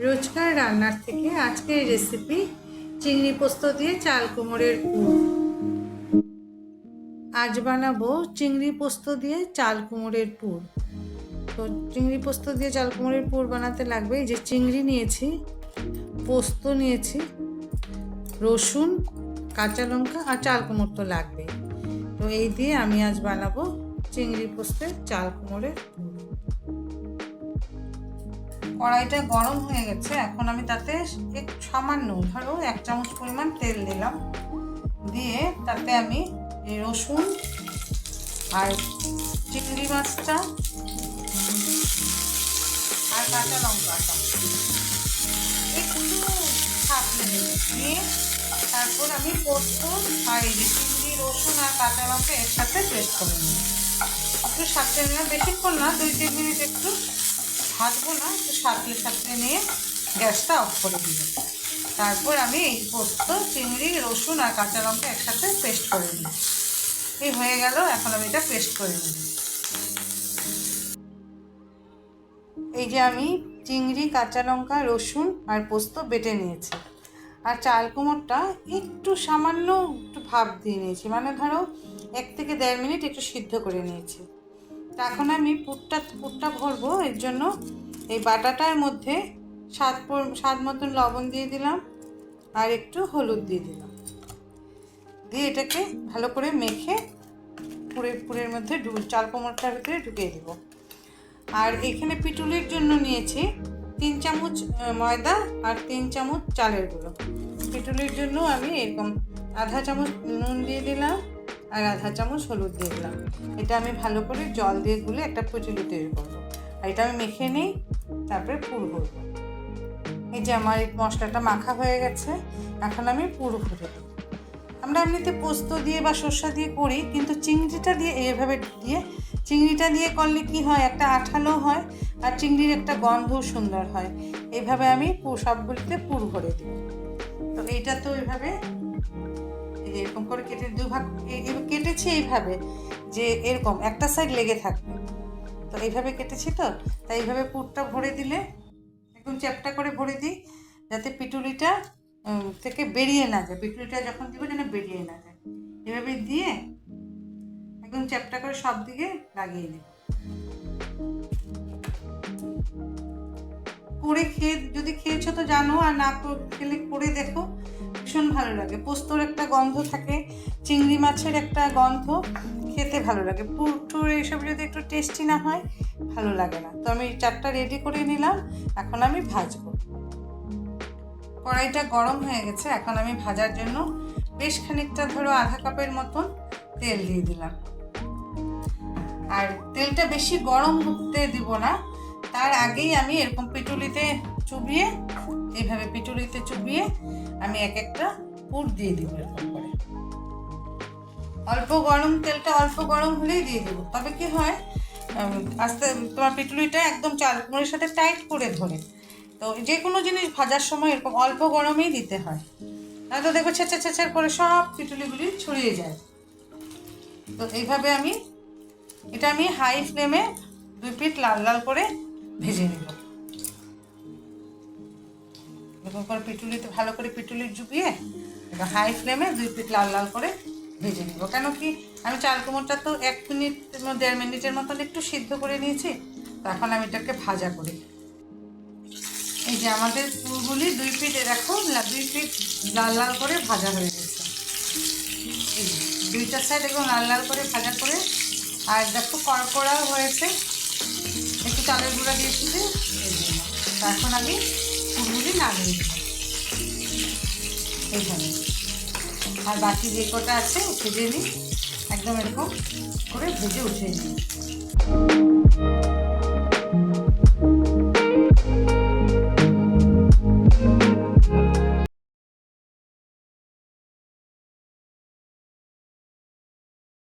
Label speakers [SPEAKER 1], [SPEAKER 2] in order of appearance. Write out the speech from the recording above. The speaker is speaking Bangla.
[SPEAKER 1] রোজকার রান্নার থেকে আজকের রেসিপি চিংড়ি পোস্ত দিয়ে চাল কুমড়োর পুর। আজ বানাবো চিংড়ি পোস্ত দিয়ে চাল কুমড়োর পুর। তো চিংড়ি পোস্ত দিয়ে চাল কুমড়োর পুর বানাতে লাগবে যে চিংড়ি নিয়েছি, পোস্ত নিয়েছি, রসুন, কাঁচা লঙ্কা আর চাল কুমড়ো তো লাগবে। তো এই দিয়ে আমি আজ বানাবো চিংড়ি পোস্তের চাল কুমড়োর পুর। কড়াইটা গরম হয়ে গেছে, এখন আমি তাতে সামান্য ধরো 1 চামচ পরিমাণ তেল দিলাম। দিয়ে তাতে আমি এই রসুন আর চিংড়ি মাছটা আর কাঁচা লঙ্কাটা একটু ছাপলে দিয়ে তারপর আমি পোস্ত আর এই যে চিংড়ি, রসুন আর কাঁচা লঙ্কা একসাথে পেস্ট করে নিই। একটু সাঁতলে নিলাম, বেশিক্ষণ না, 2-3 মিনিট একটু ভাজবো না, একটু সাঁতলে নিয়ে গ্যাসটা অফ করে দিলাম। তারপর আমি এই পোস্ত, চিংড়ি, রসুন আর কাঁচা লঙ্কা একসাথে পেস্ট করে নিই। এই হয়ে গেল, এখন আমি এটা পেস্ট করে নিই। এই যে আমি চিংড়ি, কাঁচা লঙ্কা, রসুন আর পোস্ত বেটে নিয়েছি। আর চাল কুমড়োটা একটু সামান্য একটু ভাপ দিয়ে নিয়েছি, মানে ধরো 1 থেকে 1.5 মিনিট একটু সিদ্ধ করে নিয়েছি। তা এখন আমি পুরটা ভরবো। এর জন্য এই বাটাটার মধ্যে স্বাদ মতন লবণ দিয়ে দিলাম আর একটু হলুদ দিয়ে দিলাম। দিয়ে এটাকে ভালো করে মেখে পুরের মধ্যে চাল কুমড়োটার ভিতরে ঢুকিয়ে দেবো। আর এখানে পিটুলির জন্য নিয়েছি 3 চামচ ময়দা আর 3 চামচ চালের গুঁড়ো। পিটুলির জন্য আমি এরকম 1/2 চামচ নুন দিয়ে দিলাম আর 1/2 চামচ হলুদ দিয়ে দিলাম। এটা আমি ভালো করে জল দিয়ে গুলে একটা পিটুলি তৈরি করবো। আর এটা আমি মেখে নিই, তারপরে পুর ভরবো। এই যে আমার এই মশলাটা মাখা হয়ে গেছে, এখন আমি পুর ভরে দেবো। আমরা এমনিতে পোস্ত দিয়ে বা সর্ষা দিয়ে করি, কিন্তু চিংড়িটা দিয়ে এইভাবে চিংড়িটা দিয়ে করলে কি হয়, একটা আঠালো হয় আর চিংড়ির একটা গন্ধও সুন্দর হয়। এইভাবে আমি সবগুলিতে পুর ভরে দিই। তো এইটা তো এইভাবে এরকম করে কেটে 2 ভাগ কেটেছি এইভাবে, যে এরকম একটা সাইড লেগে থাকবে। তো এইভাবে কেটেছি, তো তাই এইভাবে পুরটা ভরে দিলে একদম চ্যাপটা করে ভরে দিই, যাতে পিটুলিটা থেকে বেরিয়ে না যায়। পিটুলিটা যখন দিব যেন বেরিয়ে না যায়। এভাবে দিয়ে একদম চ্যাপটা করে সব দিকে লাগিয়ে দিই। করে যদি খেয়েছো তো জানো, আর না খেলে করে দেখো, ভীষণ ভালো লাগে। পোস্তর একটা গন্ধ থাকে, চিংড়ি মাছের একটা গন্ধ, খেতে ভালো লাগে। পুর এইসব যদি একটু টেস্টি না হয় ভালো লাগে না। তো আমি 4টা রেডি করে নিলাম, এখন আমি ভাজবো। কড়াইটা গরম হয়ে গেছে, এখন আমি ভাজার জন্য বেশ খানিকটা ধরো 1/2 কাপের মতন তেল দিয়ে দিলাম। আর তেলটা বেশি গরম হতে দিব না, তার আগেই আমি এরকম এইভাবে পিটুলিতে চুবিয়ে আমি একটা পুর দিয়ে দিব এরকম করে। তেলটা অল্প গরম হলেই দিয়ে দেবো, তবে কি হয়, আস্তে তোমার পিটুলিটা একদম চাল কুমড়োর সাথে টাইট করে ধরে। তো যে কোনো জিনিস ভাজার সময় এরকম অল্প গরমেই দিতে হয়, নয়তো দেখো ছেঁচার করে সব পিটুলিগুলি ছড়িয়ে যায়। তো এইভাবে এটা আমি হাই ফ্লেমে 2 পিঠ লাল লাল করে ভেজে নেব। এরকম করে পিটুলিতে ভালো করে পিটুলি চুবিয়ে এটা হাই ফ্লেমে 2 পিঠ লাল লাল করে ভেজে নেব। কেন কি, আমি চাল কুমড়োটা তো 1 মিনিট 1.5 মিনিটের মতন একটু সিদ্ধ করে নিয়েছি। তো এখন আমি এটাকে ভাজা করি। এই যে আমাদের পুরগুলি 2 পিঠ দেখো 2 পিঠ লাল লাল করে ভাজা হয়ে গেছে। এই 2টা সাইড একদম লাল লাল করে ভাজা করে, আর দেখো কড়কড়াও হয়েছে, একটু চালের গুঁড়া দিয়েছি এই জন্য। এখন আমি পুরগুলি নামিয়ে দেব এইখানে। আর বাকি যে কটা আছে ভেজে নিই, একদম এরকম করে ভেজে উঠিয়ে নিই।